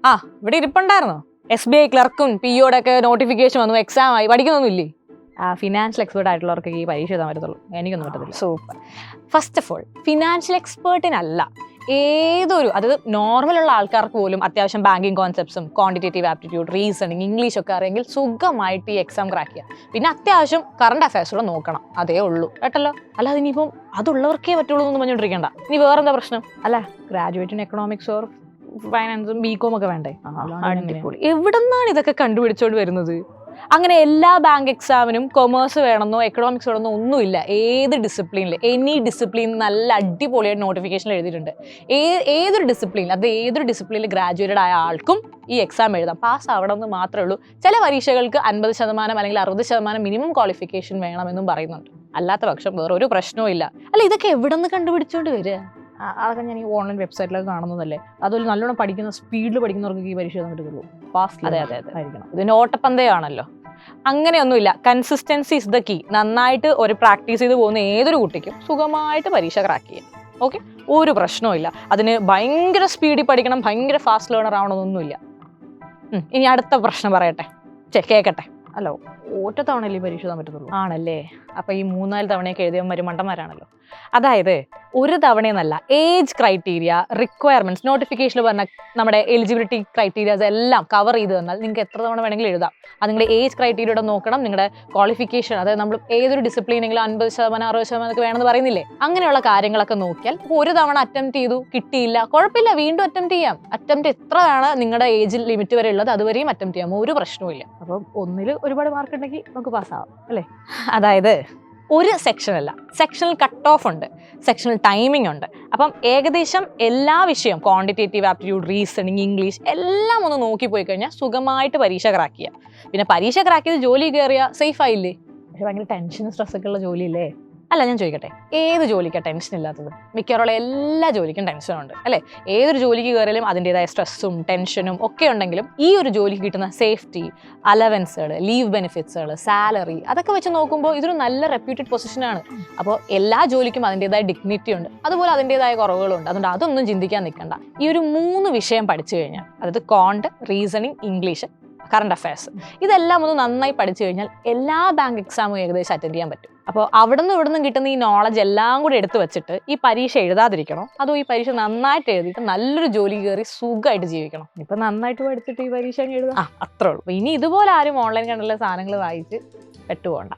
ആ ഇവിടെ ഇരിപ്പുണ്ടായിരുന്നോ? SBI ക്ലർക്കും POയുടെ ഒക്കെ നോട്ടിഫിക്കേഷൻ വന്നു, എക്സാം ആയി, പഠിക്കുന്നൊന്നുമില്ലേ? ഫിനാൻഷ്യൽ എക്സ്പേർട്ട് ആയിട്ടുള്ളവർക്ക് ഈ പരീക്ഷ എഴുതാൻ പറ്റത്തുള്ളൂ, എനിക്കൊന്നും പറ്റത്തില്ല. Super. First of all financial എക്സ്പേർട്ടിനല്ല, ഏതൊരു അത് നോർമലുള്ള ആൾക്കാർക്ക് പോലും അത്യാവശ്യം ബാങ്കിങ് കോൺസെപ്റ്റ്സും ക്വാണ്ടിറ്റേറ്റീവ് ആപ്റ്റിറ്റ്യൂഡ്, റീസണിങ്, ഇംഗ്ലീഷ് ഒക്കെ അറിയെങ്കിൽ സുഖമായിട്ട് ഈ എക്സാം ക്രാക്ക് ചെയ്യാം. പിന്നെ അത്യാവശ്യം കറണ്ട് അഫയേഴ്സ് കൂടെ നോക്കണം, അതേ ഉള്ളൂ കേട്ടല്ലോ. അല്ലാതെ ഇനിയിപ്പം അതുള്ളവർക്കേ പറ്റുള്ളൂ എന്ന് പറഞ്ഞുകൊണ്ടിരിക്കേണ്ട. ഇനി വേറെന്താ പ്രശ്നം? അല്ല ഗ്രാജുവേറ്റിന് എക്കണോമിക്സ് ഓർ ഫൈനാൻസും BCom ഒക്കെ വേണ്ടേ? അടിപൊളി. എവിടെന്നാണ് ഇതൊക്കെ കണ്ടുപിടിച്ചോണ്ട് വരുന്നത്? അങ്ങനെ എല്ലാ ബാങ്ക് എക്സാമിനും കൊമേഴ്സ് വേണമെന്നോ എക്കണോമിക്സ് വേണമെന്നോ ഒന്നുമില്ല. ഏത് ഡിസിപ്ലിനിൽ, എനി ഡിസിപ്ലിൻ നല്ല അടിപൊളിയായിട്ട് നോട്ടിഫിക്കേഷൻ എഴുതിയിട്ടുണ്ട്. ഏതൊരു ഡിസിപ്ലിൻ, അത് ഏതൊരു ഡിസിപ്ലിനിൽ ഗ്രാജുവേറ്റഡ് ആയ ആൾക്കും ഈ എക്സാം എഴുതാം, പാസ് ആവണമെന്ന് മാത്രമേ ഉള്ളൂ. ചില പരീക്ഷകൾക്ക് 50% അല്ലെങ്കിൽ 60% മിനിമം ക്വാളിഫിക്കേഷൻ വേണമെന്നും പറയുന്നുണ്ട്. അല്ലാത്ത പക്ഷം വേറൊരു പ്രശ്നവും ഇല്ല. അല്ല ഇതൊക്കെ എവിടെ നിന്ന് കണ്ടുപിടിച്ചോണ്ട് വരിക? അതൊക്കെ ഞാൻ ഈ ഓൺലൈൻ വെബ്സൈറ്റിലൊക്കെ കാണുന്നതല്ലേ. അതൊരു നല്ലോണം പഠിക്കുന്ന, സ്പീഡിൽ പഠിക്കുന്നവർക്ക് ഈ പരീക്ഷ എഴുതാൻ പറ്റുള്ളൂ. ഫാസ്റ്റ്. അതെ ആയിരിക്കണം. ഇതിന് ഓട്ടപ്പന്തയമാണല്ലോ. അങ്ങനെയൊന്നുമില്ല. Consistency is the key. നന്നായിട്ട് ഒരു പ്രാക്ടീസ് ചെയ്ത് പോകുന്ന ഏതൊരു കുട്ടിക്കും സുഖമായിട്ട് പരീക്ഷ ക്രാക്ക് ചെയ്യാം. ഓക്കെ, ഒരു പ്രശ്നവും ഇല്ല. അതിന് ഭയങ്കര സ്പീഡിൽ പഠിക്കണം, ഭയങ്കര ഫാസ്റ്റ് ലേണർ ആവണമെന്നൊന്നുമില്ല. ഇനി അടുത്ത പ്രശ്നം പറയട്ടെ, കേൾക്കട്ടെ. അല്ല ഒറ്റത്തവണയല്ലേ ഈ പരീക്ഷ എഴുതാൻ പറ്റത്തുള്ളൂ? ആണല്ലേ. അപ്പം ഈ 3-4 തവണയൊക്കെ എഴുതിയവന്മാർ മണ്ടന്മാരാണല്ലോ. അതായത് ഒരു തവണയെന്നല്ല, ഏജ് ക്രൈറ്റീരിയ, റിക്വയർമെന്റ്സ്, നോട്ടിഫിക്കേഷനിൽ പറഞ്ഞ നമ്മുടെ എലിജിബിലിറ്റി ക്രൈറ്റീരിയാസ് എല്ലാം കവർ ചെയ്ത് തന്നാൽ നിങ്ങൾക്ക് എത്ര തവണ വേണമെങ്കിലും എഴുതാം. അത് നിങ്ങളുടെ ഏജ് ക്രൈറ്റീരിയയുടെ നോക്കണം, നിങ്ങളുടെ ക്വാളിഫിക്കേഷൻ, അതായത് നമ്മൾ ഏതൊരു ഡിസിപ്ലിനെങ്കിലും 50%, 60% ഒക്കെ വേണമെന്ന് പറയുന്നില്ലേ, അങ്ങനെയുള്ള കാര്യങ്ങളൊക്കെ നോക്കിയാൽ ഒരു തവണ അറ്റംപ്റ്റ് ചെയ്തു, കിട്ടിയില്ല, കുഴപ്പമില്ല, വീണ്ടും അറ്റംപ്റ്റ് ചെയ്യാം. അറ്റംപ്റ്റ് എത്രയാണ് നിങ്ങളുടെ ഏജ് ലിമിറ്റ് വരെ ഉള്ളത് അതുവരെയും അറ്റംപ്റ്റ് ചെയ്യാം, ഒരു പ്രശ്നവും ഇല്ല. അപ്പം ഒന്നിൽ ഒരുപാട് മാർക്ക് ഉണ്ടെങ്കിൽ നമുക്ക് പാസ്സാവാം അല്ലേ. അതായത് ഒരു സെക്ഷനല്ല, സെക്ഷണൽ കട്ട് ഓഫ് ഉണ്ട്, സെക്ഷണൽ ടൈമിംഗ് ഉണ്ട്. അപ്പം ഏകദേശം എല്ലാ വിഷയം, ക്വാണ്ടിറ്റേറ്റീവ് ആപ്റ്റിറ്റ്യൂഡ്, റീസണിങ്, ഇംഗ്ലീഷ് എല്ലാം ഒന്ന് നോക്കി പോയി കഴിഞ്ഞാൽ സുഖമായിട്ട് പരീക്ഷ ക്രാക്ക് ചെയ്യാം. പിന്നെ പരീക്ഷ ക്രാക്ക് ചെയ്ത് ജോലി കയറിയാൽ സേഫ് ആയില്ലേ? പക്ഷെ ഭയങ്കര ടെൻഷനും സ്ട്രെസ്സൊക്കെ ഉള്ള ജോലിയില്ലേ? അല്ല ഞാൻ ചോദിക്കട്ടെ, ഏത് ജോലിക്കാണ് ടെൻഷൻ ഇല്ലാത്തത്? മിക്കവാറുള്ള എല്ലാ ജോലിക്കും ടെൻഷനുണ്ട് അല്ലേ. ഏതൊരു ജോലിക്ക് കയറിയാലും അതിൻ്റെതായ സ്ട്രെസ്സും ടെൻഷനും ഒക്കെ ഉണ്ടെങ്കിലും ഈ ഒരു ജോലിക്ക് കിട്ടുന്ന സേഫ്റ്റി, അലവൻസുകൾ, ലീവ് ബെനിഫിറ്റ്സുകൾ, സാലറി, അതൊക്കെ വെച്ച് നോക്കുമ്പോൾ ഇതൊരു നല്ല റെപ്യൂട്ടഡ് പൊസിഷനാണ്. അപ്പോൾ എല്ലാ ജോലിക്കും അതിൻ്റെതായ ഡിഗ്നിറ്റി ഉണ്ട്, അതുപോലെ അതിൻ്റെതായ കുറവുകളുണ്ട്. അതുകൊണ്ട് അതൊന്നും ചിന്തിക്കാൻ നിൽക്കണ്ട. ഈ ഒരു 3 വിഷയം പഠിച്ചു കഴിഞ്ഞാൽ, അതായത് Quant, reasoning, English, current affairs, ഇതെല്ലാം ഒന്ന് നന്നായി പഠിച്ചു കഴിഞ്ഞാൽ എല്ലാ ബാങ്ക് എക്സാമും ഏകദേശം അറ്റൻഡ് ചെയ്യാൻ പറ്റും. അപ്പോൾ അവിടെ നിന്നും കിട്ടുന്ന ഈ നോളജ് എല്ലാം കൂടി എടുത്തു വെച്ചിട്ട് ഈ പരീക്ഷ എഴുതാതിരിക്കണോ, അതോ ഈ പരീക്ഷ നന്നായിട്ട് എഴുതിയിട്ട് നല്ലൊരു ജോലി കയറി സുഖമായിട്ട് ജീവിക്കണം? ഇപ്പം നന്നായിട്ട് പഠിച്ചിട്ട് ഈ പരീക്ഷ എഴുതാം, അത്രേ ഉള്ളൂ. ഇനി ഇതുപോലെ ആരും ഓൺലൈൻ കണ്ടുള്ള സാധനങ്ങൾ വായിച്ച് പെട്ടുപോകണ്ട.